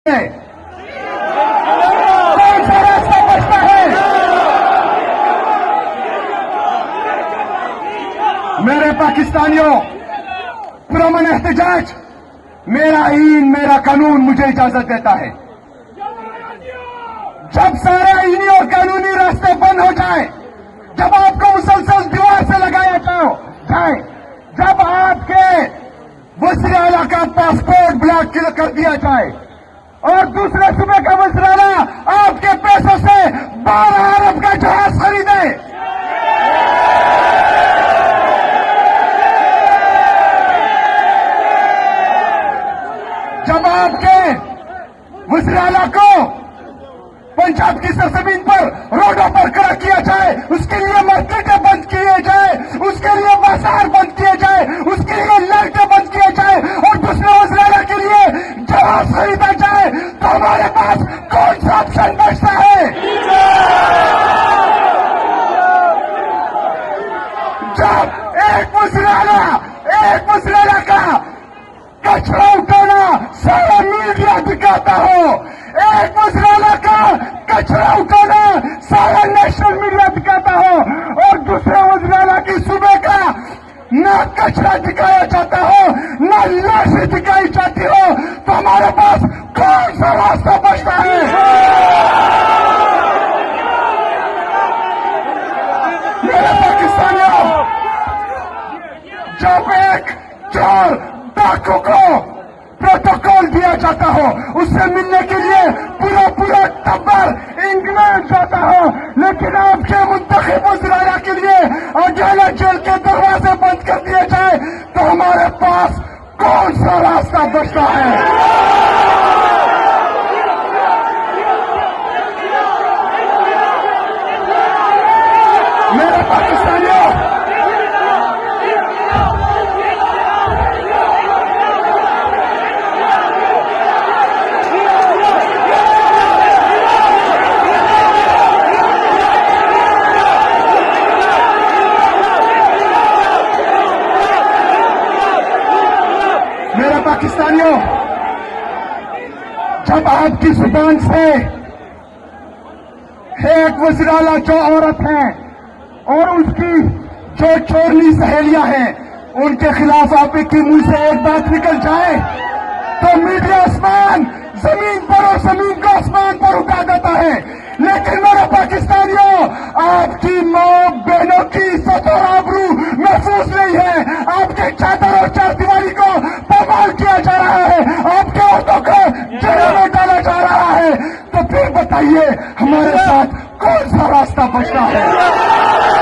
कौन सा रास्ता बचता है? मेरे पाकिस्तानियों, पुरअमन एहतजाज, मेरा आईन मेरा कानून मुझे इजाजत देता है। जब सारे आईनी और कानूनी रास्ते बंद हो जाए, जब आपको मुसलसल दीवार से लगाया जाए, जब आपके वज़ीर आला का पासपोर्ट ब्लॉक कर दिया जाए और दूसरे सूबे का वज़ीर आला आपके पैसों से 12 अरब का जहाज खरीदे, जब आपके वज़ीर आला को पंजाब की सरजमीन पर रोडों पर खड़ा किया जाए, उसके लिए मार्केटें बंद किए जाए, उसके लिए बाजार बंद किए जाए, उसके लिए लाइटें बंद किए जाए और दूसरे वज़ीर आला के लिए जहाज खरीदा जाए, तो हमारे पास कौन सा ऑप्शन बचता है? जब एक वज़ीर आला का कचरा उठाना सारा मीडिया दिखाता हो, एक वज़ीर आला का कचरा उठाना सारा नेशनल मीडिया दिखाता हो और दूसरे वज़ीर आला की सूबे का ना कचरा दिखाया जाता हो, ना लाशें दिखाई जाती हो, तो हमारे पास कौन सा रास्ता बचता है? मेरे पाकिस्तानियों, जब एक चोर डाकू को प्रोटोकॉल दिया जाता हो, उससे मिलने के लिए पूरा टब्बर इंग्लैंड जाता हो, लेकिन आपके मुंतखब वज़ीर आला के लिए अकेला जेल के दरवाजे बंद कर दिए जाए, तो हमारे पास कौन सा रास्ता बचता है? मेरे पाकिस्तानियों, पाकिस्तानियों, जब आपकी जुबान से एक वज़ीर आला जो औरत है और उसकी जो चोरनी सहेलियां हैं, उनके खिलाफ आपके मुंह से एक बात निकल जाए तो मीडिया आसमान जमीन पर और जमीन को आसमान पर उठा देता है। लेकिन मेरे पाकिस्तानियों, आपकी मां बहनों की इज्जत और आबरू महफूज नहीं है, आपके चादर और चार दीवारी को पामाल किया जा रहा है, आपके औरतों को जेलों में डाला जा रहा है, तो फिर बताइए हमारे साथ कौन सा रास्ता बचता है?